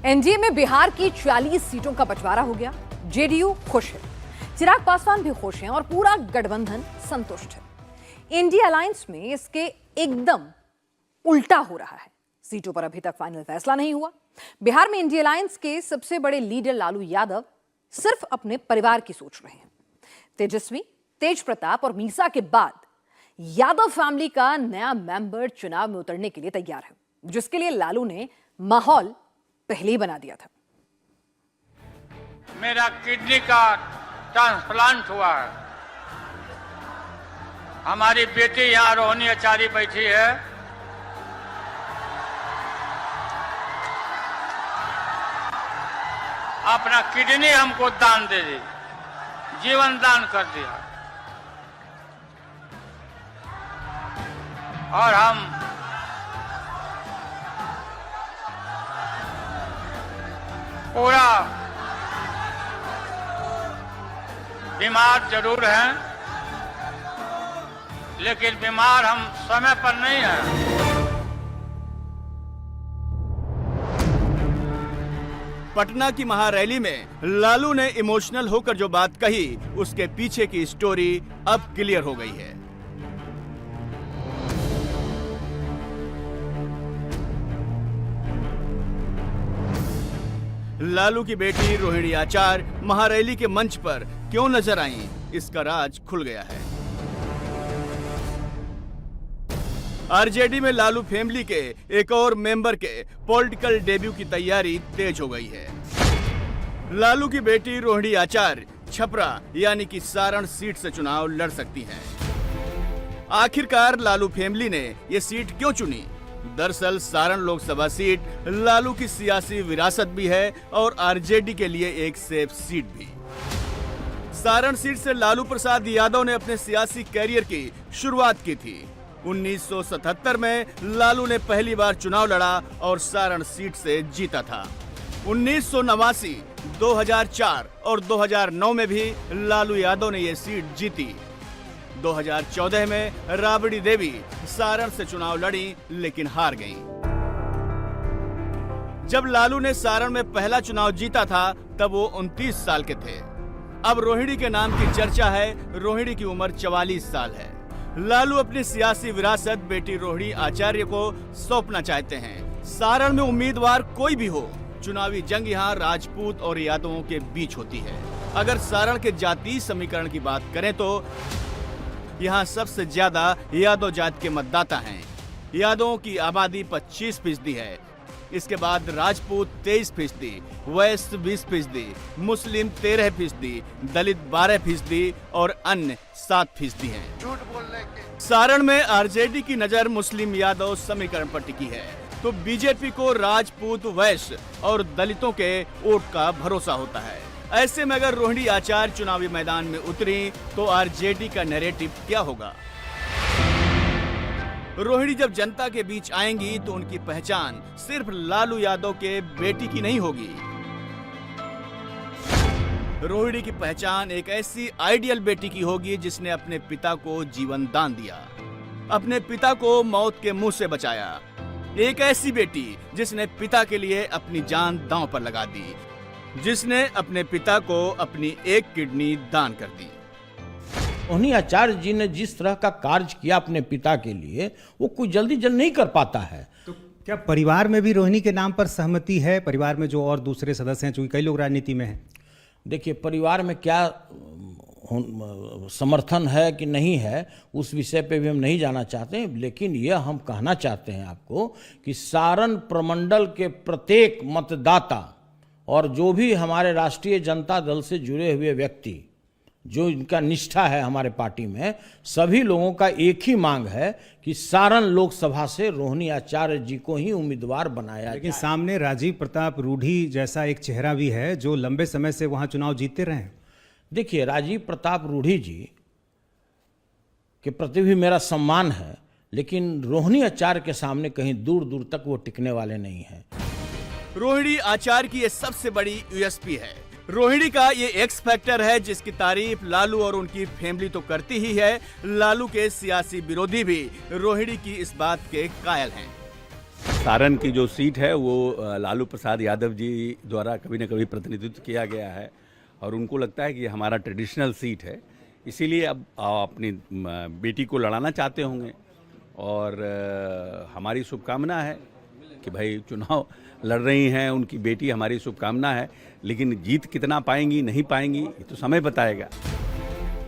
NDA में बिहार की 40 सीटों का बंटवारा हो गया। जेडीयू खुश है, चिराग पासवान भी खुश हैं और पूरा गठबंधन संतुष्ट है। इंडिया अलायंस में इसके एकदम उल्टा हो रहा है। सीटों पर अभी तक फाइनल फैसला नहीं हुआ। बिहार में इंडिया अलायंस के सबसे बड़े लीडर लालू यादव सिर्फ अपने परिवार की सोच रहे हैं। तेजस्वी, तेज प्रताप और मीसा के बाद यादव फैमिली का नया मेंबर चुनाव में उतरने के लिए तैयार है, जिसके लिए लालू ने माहौल पहले ही बना दिया था। मेरा किडनी का ट्रांसप्लांट हुआ है। हमारी बेटी यहाँ रोहिणी आचार्य बैठी है। अपना किडनी हमको दान दे दी, जीवन दान कर दिया। और हम पूरा बीमार जरूर हैं, लेकिन बीमार हम समय पर नहीं हैं। पटना की महारैली में लालू ने इमोशनल होकर जो बात कही, उसके पीछे की स्टोरी अब क्लियर हो गई है। लालू की बेटी रोहिणी आचार्य महारैली के मंच पर क्यों नजर आई, इसका राज खुल गया है। आरजेडी में लालू फैमिली के एक और मेंबर के पॉलिटिकल डेब्यू की तैयारी तेज हो गई है। लालू की बेटी रोहिणी आचार्य छपरा यानी कि सारण सीट से चुनाव लड़ सकती हैं। आखिरकार लालू फैमिली ने ये सीट क्यों चुनी? दरअसल सारण लोकसभा सीट लालू की सियासी विरासत भी है और आरजेडी के लिए एक सेफ सीट भी। सारण सीट से लालू प्रसाद यादव ने अपने सियासी कैरियर की शुरुआत की थी। 1977 में लालू ने पहली बार चुनाव लड़ा और सारण सीट से जीता था। 1989, 2004 और 2009 में भी लालू यादव ने यह सीट जीती। 2014 में राबड़ी देवी सारण से चुनाव लड़ी लेकिन हार गईं। जब लालू ने सारण में पहला चुनाव जीता था तब वो 29 साल के थे। अब रोहिणी के नाम की चर्चा है। रोहिणी की उम्र 44 साल है। लालू अपनी सियासी विरासत बेटी रोहिणी आचार्य को सौंपना चाहते हैं। सारण में उम्मीदवार कोई भी हो, चुनावी जंग यहाँ राजपूत और यादवों के बीच होती है। अगर सारण के जातीय समीकरण की बात करें तो यहाँ सबसे ज्यादा यादव जात के मतदाता हैं। यादवों की आबादी 25% है। इसके बाद राजपूत 23%, वैश्य 20%, मुस्लिम 13%, दलित 12% और अन्य 7% हैं। झूठ बोलने के सारण में आरजेडी की नजर मुस्लिम यादव समीकरण पर टिकी है, तो बीजेपी को राजपूत, वैश्य और दलितों के वोट का भरोसा होता है। ऐसे में अगर रोहिणी आचार्य चुनावी मैदान में उतरी तो आरजेडी का नैरेटिव क्या होगा? रोहिणी जब जनता के बीच आएंगी तो उनकी पहचान सिर्फ लालू यादव के बेटी की नहीं होगी। रोहिणी की पहचान एक ऐसी आइडियल बेटी की होगी जिसने अपने पिता को जीवन दान दिया, अपने पिता को मौत के मुंह से बचाया। एक ऐसी बेटी जिसने पिता के लिए अपनी जान दांव पर लगा दी, जिसने अपने पिता को अपनी एक किडनी दान कर दी। रोहिणी आचार्य जी ने जिस तरह का कार्य किया अपने पिता के लिए, वो कोई जल्दी नहीं कर पाता है। तो क्या परिवार में भी रोहिणी के नाम पर सहमति है? परिवार में जो और दूसरे सदस्य हैं, चूंकि कई लोग राजनीति में हैं। देखिए, परिवार में क्या समर्थन है कि नहीं है, उस विषय पे भी हम नहीं जाना चाहते हैं, लेकिन यह हम कहना चाहते हैं आपको कि सारण प्रमंडल के प्रत्येक मतदाता और जो भी हमारे राष्ट्रीय जनता दल से जुड़े हुए व्यक्ति, जो इनका निष्ठा है हमारे पार्टी में, सभी लोगों का एक ही मांग है कि सारण लोकसभा से रोहिणी आचार्य जी को ही उम्मीदवार बनाया। लेकिन सामने राजीव प्रताप रूढ़ी जैसा एक चेहरा भी है जो लंबे समय से वहां चुनाव जीतते रहे। देखिए, राजीव प्रताप रूढ़ी जी के प्रति भी मेरा सम्मान है, लेकिन रोहिणी आचार्य के सामने कहीं दूर दूर तक वो टिकने वाले नहीं हैं। रोहिणी आचार्य की ये सबसे बड़ी यूएसपी है। रोहिणी का ये एक्स फैक्टर है जिसकी तारीफ लालू और उनकी फैमिली तो करती ही है, लालू के सियासी विरोधी भी रोहिणी की इस बात के कायल हैं। सारण की जो सीट है वो लालू प्रसाद यादव जी द्वारा कभी न कभी प्रतिनिधित्व किया गया है और उनको लगता है कि हमारा ट्रेडिशनल सीट है, इसीलिए अब अपनी बेटी को लड़ाना चाहते होंगे और हमारी शुभकामना है कि भाई चुनाव लड़ रही हैं उनकी बेटी, हमारी शुभकामना है, लेकिन जीत कितना पाएंगी नहीं पाएंगी ये तो समय बताएगा।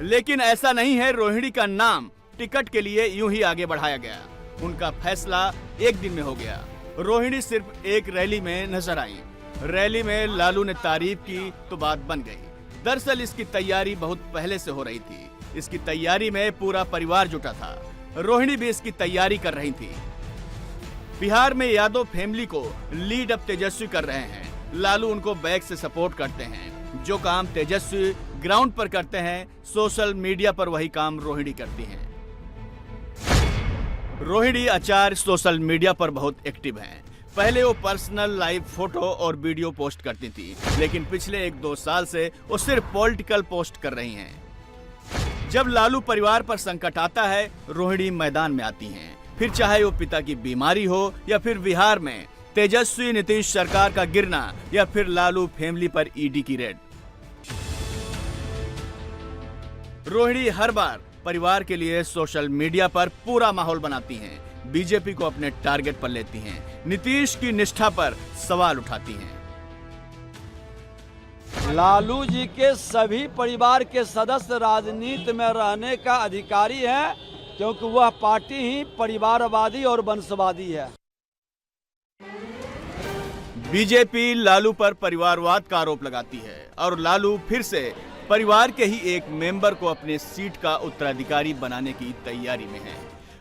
लेकिन ऐसा नहीं है, रोहिणी का नाम टिकट के लिए यूं ही आगे बढ़ाया गया। उनका फैसला एक दिन में हो गया। रोहिणी सिर्फ एक रैली में नजर आई। रैली में लालू ने तारीफ की तो बात बन गई। दरअसल इसकी तैयारी बहुत पहले से हो रही थी। इसकी तैयारी में पूरा परिवार जुटा था। रोहिणी भी इसकी तैयारी कर रही थी। बिहार में यादव फैमिली को लीड अब तेजस्वी कर रहे हैं। लालू उनको बैक से सपोर्ट करते हैं। जो काम तेजस्वी ग्राउंड पर करते हैं, सोशल मीडिया पर वही काम रोहिणी करती हैं। रोहिणी आचार्य सोशल मीडिया पर बहुत एक्टिव हैं। पहले वो पर्सनल लाइव फोटो और वीडियो पोस्ट करती थी, लेकिन पिछले 1-2 साल से वो सिर्फ पॉलिटिकल पोस्ट कर रही हैं। जब लालू परिवार पर संकट आता है, रोहिणी मैदान में आती हैं। फिर चाहे वो पिता की बीमारी हो या फिर बिहार में तेजस्वी नीतीश सरकार का गिरना या फिर लालू फैमिली पर ईडी की रेड, रोहिणी हर बार परिवार के लिए सोशल मीडिया पर पूरा माहौल बनाती हैं। बीजेपी को अपने टारगेट पर लेती हैं। नीतीश की निष्ठा पर सवाल उठाती हैं। लालू जी के सभी परिवार के सदस्य राजनीति में रहने का अधिकारी है, क्योंकि वह पार्टी ही परिवारवादी और वंशवादी है। बीजेपी लालू पर परिवारवाद का आरोप लगाती है और लालू फिर से परिवार के ही एक मेंबर को अपने सीट का उत्तराधिकारी बनाने की तैयारी में है।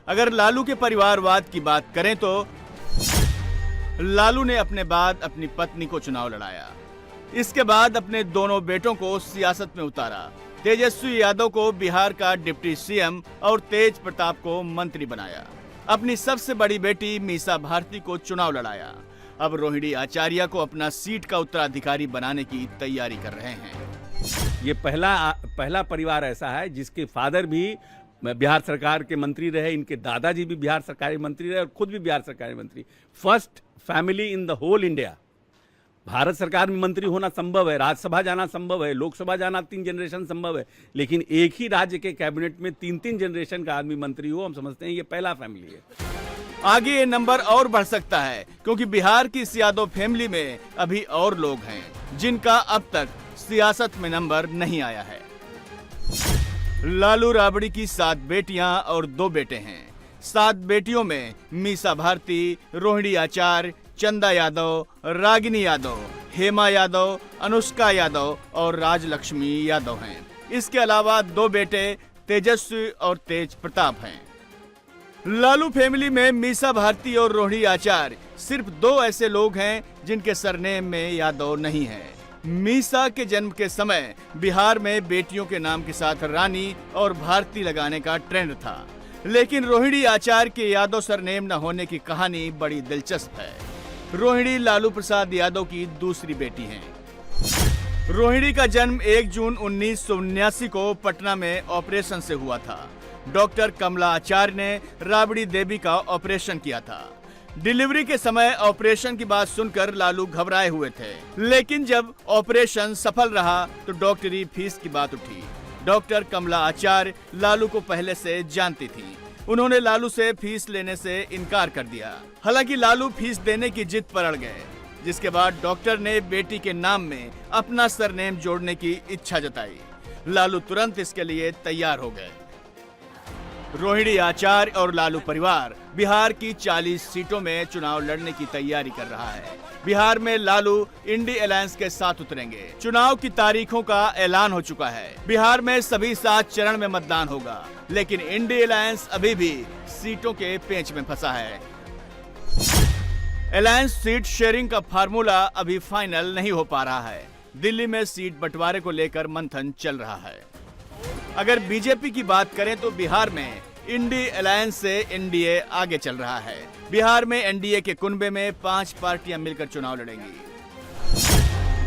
अगर लालू के परिवारवाद की बात करें तो लालू ने अपने बाद अपनी पत्नी को चुनाव लड़ाया। इसके बाद अपने दोनों बेटों को सियासत में उतारा। तेजस्वी यादव को बिहार का डिप्टी सीएम और तेज प्रताप को मंत्री बनाया। अपनी सबसे बड़ी बेटी मीसा भारती को चुनाव लड़ाया। अब रोहिणी आचार्य को अपना सीट का उत्तराधिकारी बनाने की तैयारी कर रहे हैं। ये पहला परिवार ऐसा है जिसके फादर भी बिहार सरकार के मंत्री रहे, इनके दादाजी भी बिहार सरकारी मंत्री रहे और खुद भी बिहार सरकारी मंत्री। First family in the whole India. Bharat सरकार में मंत्री होना संभव है, राज्यसभा जाना संभव है, लोकसभा जाना 3 जनरेशन संभव है, लेकिन एक ही राज्य के कैबिनेट में 3-3 जनरेशन का आदमी मंत्री हो, हम समझते हैं ये पहला फैमिली है। आगे ये नंबर और बढ़ सकता है, क्योंकि बिहार की इस यादव फैमिली में अभी और लोग हैं जिनका अब तक सियासत में नंबर नहीं आया है। लालू राबड़ी की 7 बेटियां और 2 बेटे हैं। 7 बेटियों में मीसा भारती, रोहिणी आचार्य, चंदा यादव, रागिनी यादव, हेमा यादव, अनुष्का यादव और राजलक्ष्मी यादव हैं। इसके अलावा 2 बेटे तेजस्वी और तेज प्रताप हैं। लालू फैमिली में मीसा भारती और रोहिणी आचार्य सिर्फ 2 ऐसे लोग हैं जिनके सरनेम में यादव नहीं है। मीसा के जन्म के समय बिहार में बेटियों के नाम के साथ रानी और भारती लगाने का ट्रेंड था, लेकिन रोहिणी आचार्य के यादव सरनेम न होने की कहानी बड़ी दिलचस्प है। रोहिणी लालू प्रसाद यादव की दूसरी बेटी हैं। रोहिणी का जन्म 1 जून 1979 को पटना में ऑपरेशन से हुआ था। डॉक्टर कमला आचार्य ने राबड़ी देवी का ऑपरेशन किया था। डिलीवरी के समय ऑपरेशन की बात सुनकर लालू घबराए हुए थे, लेकिन जब ऑपरेशन सफल रहा तो डॉक्टरी फीस की बात उठी। डॉक्टर कमला आचार्य लालू को पहले से जानती थी। उन्होंने लालू से फीस लेने से इनकार कर दिया। हालांकि लालू फीस देने की जिद पर अड़ गए, जिसके बाद डॉक्टर ने बेटी के नाम में अपना सरनेम जोड़ने की इच्छा जताई। लालू तुरंत इसके लिए तैयार हो गए। रोहिणी आचार्य और लालू परिवार बिहार की 40 सीटों में चुनाव लड़ने की तैयारी कर रहा है। बिहार में लालू इंडी अलायंस के साथ उतरेंगे। चुनाव की तारीखों का ऐलान हो चुका है। बिहार में सभी 7 चरण में मतदान होगा, लेकिन इंडी अलायंस अभी भी सीटों के पेंच में फंसा है। अलायंस सीट शेयरिंग का फार्मूला अभी फाइनल नहीं हो पा रहा है। दिल्ली में सीट बंटवारे को लेकर मंथन चल रहा है। अगर बीजेपी की बात करें तो बिहार में इंडी अलायंस से एनडीए आगे चल रहा है। बिहार में एनडीए के कुनबे में 5 पार्टियां मिलकर चुनाव लड़ेंगी।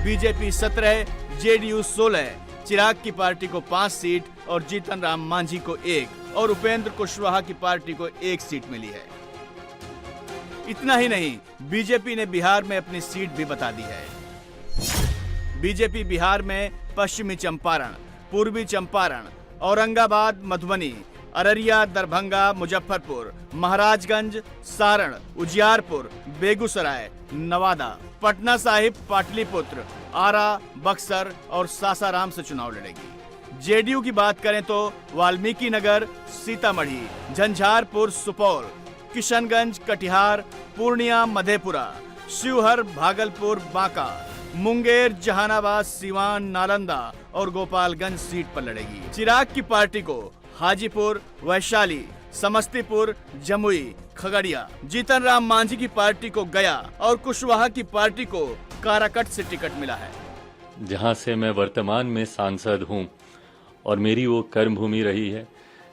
बीजेपी 17, जेडीयू 16, चिराग की पार्टी को 5 सीट और जीतन राम मांझी को 1 और उपेंद्र कुशवाहा की पार्टी को 1 सीट मिली है। इतना ही नहीं, बीजेपी ने बिहार में अपनी सीट भी बता दी है। बीजेपी बिहार में पश्चिमी चंपारण, पूर्वी चंपारण, औरंगाबाद, मधुबनी, अररिया, दरभंगा, मुजफ्फरपुर, महाराजगंज, सारण, उजियारपुर, बेगूसराय, नवादा, पटना साहिब, पाटलिपुत्र, आरा, बक्सर और सासाराम से चुनाव लड़ेगी। जेडीयू की बात करें तो वाल्मीकि नगर, सीतामढ़ी, झंझारपुर, सुपौल, किशनगंज, कटिहार, पूर्णिया, मधेपुरा, शिवहर, भागलपुर, बांका, मुंगेर, जहानाबाद, सिवान, नालंदा और गोपालगंज सीट पर लड़ेगी। चिराग की पार्टी को हाजीपुर, वैशाली, समस्तीपुर, जमुई, खगड़िया, जीतन राम मांझी की पार्टी को गया और कुशवाहा की पार्टी को काराकट से टिकट मिला है। जहां से मैं वर्तमान में सांसद हूं और मेरी वो कर्म भूमि रही है,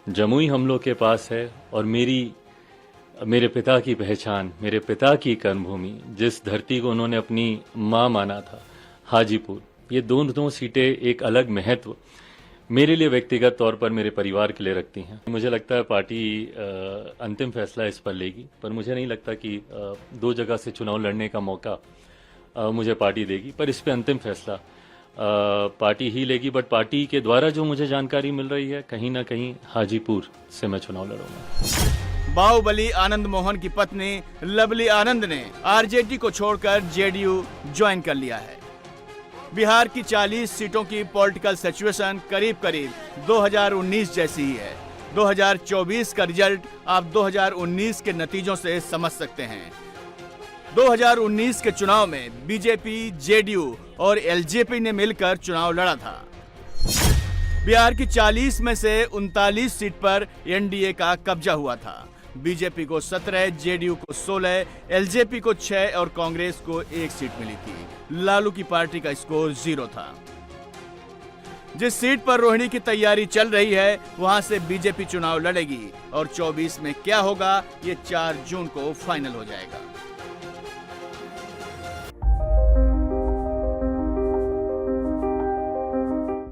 जमुई हम लोग के पास है, और मेरे पिता की पहचान, मेरे पिता की कर्मभूमि, जिस धरती को उन्होंने अपनी माँ माना था, हाजीपुर, ये दोनों सीटें एक अलग महत्व मेरे लिए व्यक्तिगत तौर पर, मेरे परिवार के लिए रखती हैं। मुझे लगता है पार्टी अंतिम फैसला इस पर लेगी, पर मुझे नहीं लगता कि 2 जगह से चुनाव लड़ने का मौका मुझे पार्टी देगी, पर इस पे अंतिम फैसला पार्टी ही लेगी। बट पार्टी के द्वारा जो मुझे जानकारी मिल रही है, कहीं ना कहीं हाजीपुर से मैं चुनाव लड़ूंगा। बाहुबली आनंद मोहन की पत्नी लवली आनंद ने आरजेडी को छोड़कर जेडीयू ज्वाइन कर लिया है। बिहार की 40 सीटों की पॉलिटिकल सिचुएशन करीब करीब 2019 जैसी ही है। 2024 का रिजल्ट आप 2019 के नतीजों से समझ सकते हैं। 2019 के चुनाव में बीजेपी, जेडीयू और एलजेपी ने मिलकर चुनाव लड़ा था। बिहार की 40 में से 39 सीट पर एनडीए का कब्जा हुआ था। बीजेपी को 17, जेडीयू को 16, एलजेपी को 6 और कांग्रेस को 1 सीट मिली थी। लालू की पार्टी का स्कोर 0 था। जिस सीट पर रोहिणी की तैयारी चल रही है, वहां से बीजेपी चुनाव लड़ेगी और 24 में क्या होगा, ये 4 जून को फाइनल हो जाएगा।